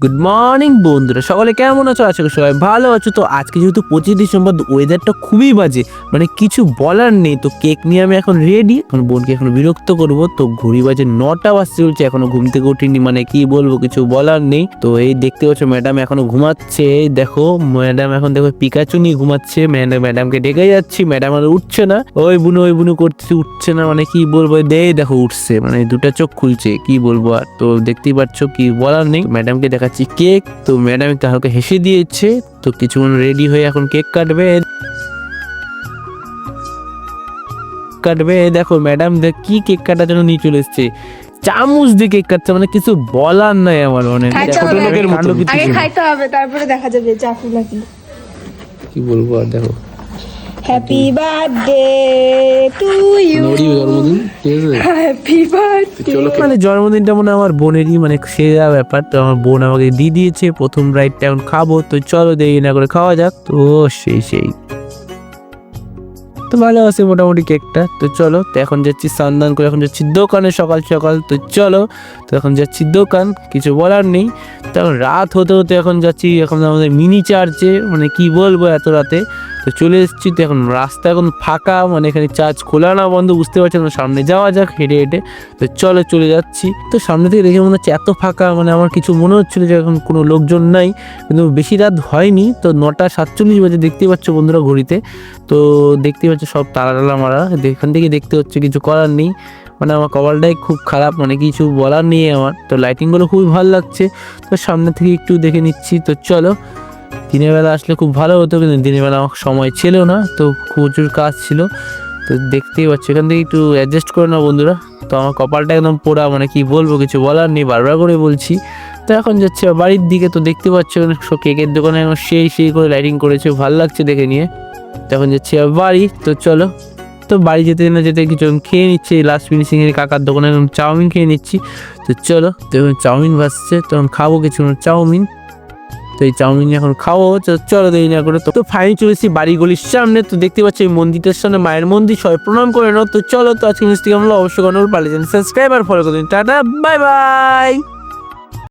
Good morning বন্ধুরা, সকলে কেমন আছো? আশা করি সবাই ভালো আছো। তো আজকে যেহেতু 25 ডিসেম্বর, ওয়েদারটা খুবই বাজে, মানে কিছু বলার নেই। তো কেক নিয়ে আমি এখন রেডি, এখন বোনকে এখন বিরক্ত করব। তো ঘড়ি বাজে 9টা বাজতে চলছে, এখনো ঘুম থেকে উঠিনি, মানে কি বলবো, কিছু বলার নেই। তো এই দেখতে পাচ্ছ ম্যাডাম এখনো ঘুমাচ্ছে। দেখো ম্যাডাম এখন দেখো পিকাচু নিয়ে ঘুমাচ্ছে। ম্যাডামকে ডেকে যাচ্ছি, ম্যাডাম আর উঠছে না। ওই বুনু করতে উঠছে না, মানে কি বলবো, দেখো উঠছে, মানে দুটা চোখ খুলছে, কি বলবো আর। তো দেখতেই পাচ্ছ, কি বলার নেই। ম্যাডামকে দেখাচ্ছি কেক, তো ম্যাডাম একটু হালকা হেসে দিয়েছে। তো কিছুক্ষণ রেডি হয়ে এখন কেক কাটবে। দেখো ম্যাডাম কি কেক কাটার জন্য নিয়ে চলে এসছে, চামচ দিয়ে কেক কাটছে, মানে কিছু বলার নাই আমার, মানে ছোট লোকের মতো কিছু আগে খাইতে হবে, তারপরে দেখা যাবে চাকু নাকি। কি বলবো আর। দেখো হ্যাপি বার্থডে টু ইউ, জন্মদিন, ঠিক আছে। Happy birthday. মানে জন্মদিনটা মনে হয় আমার বোনেরই, মানে সেরা ব্যাপার। তো আমার বোন আমাকে দিয়ে দিয়েছে প্রথম রাইডটা, এখন খাবো। তো চলো দেরি না করে খাওয়া যাক। তো সেই তো ভালো আছে মোটামুটি কেকটা। তো চলো, তো এখন যাচ্ছি স্নান করে, এখন যাচ্ছি দোকানে সকাল সকাল। তো চলো, তো এখন যাচ্ছি দোকান, কিছু বলার নেই। তো এখন রাত হতে হতে এখন যাচ্ছি এখন আমাদের মিনি চার্চে, মানে কি বলবো এত রাতে। তো চলে এসেছি। তো এখন রাস্তা এখন ফাঁকা, মানে এখানে চার্জ খোলা না বন্ধ বুঝতে পারছি না। সামনে যাওয়া যাক হেঁটে হেঁটে। তো চলো চলে যাচ্ছি। তো সামনে থেকে দেখে মনে হচ্ছে এত ফাঁকা, মানে আমার কিছু মনে হচ্ছিল যে এখন কোনো লোকজন নাই, কিন্তু বেশি রাত হয়নি। তো 9:47 বাজে, দেখতেই পাচ্ছ বন্ধুরা ঘড়িতে। তো দেখতেই পাচ্ছ সব তালা মারা, এখান থেকে দেখতে হচ্ছে, কিছু করার নেই। মানে আমার কপালটাই খুব খারাপ, মানে কিছু বলার নেই আমার। তো লাইটিংগুলো খুবই ভালো লাগছে। তো সামনে থেকে একটু দেখে নিচ্ছি। তো চলো, দিনের বেলা আসলে খুব ভালো হতো, কিন্তু দিনের বেলা আমার সময় ছিল না, তো প্রচুর কাজ ছিল। তো দেখতেই পাচ্ছ, এখান থেকে একটু অ্যাডজাস্ট করে নাও বন্ধুরা। তো আমার কপালটা একদম পোড়া, মানে কি বলবো, কিছু বলার নেই, বারবার করে বলছি। তো এখন যাচ্ছে বাড়ির দিকে। তো দেখতে পাচ্ছ কেকের দোকানে এখন সেই করে লাইটিং করেছে, ভালো লাগছে দেখে নিয়ে। তখন যাচ্ছি বাড়ি। তো চলো, তো বাড়ি যেতে না যেতে কিছু খেয়ে নিচ্ছি, লাস্ট ফিনিশিং এর কাকার দোকানে এখন চাউমিন খেয়ে নিচ্ছি। তো চলো, তো এখন চাউমিন ভাসছে, তখন খাবো কিছু চাউমিন। তো এই চাউমিন এখন খাবো। চলো দেরি না করে। তো ফাইনালি চলে এসেছি বাড়ি গলির সামনে। তো দেখতে পাচ্ছি এই মন্দিরটার সামনে, মায়ের মন্দির, সবাই প্রণাম করে নাও। তো চলো, তো আজকে মিষ্টি কেমন অবশ্যই পারলে সাবস্ক্রাইব আর ফলো করে দিন। Tata, bye bye.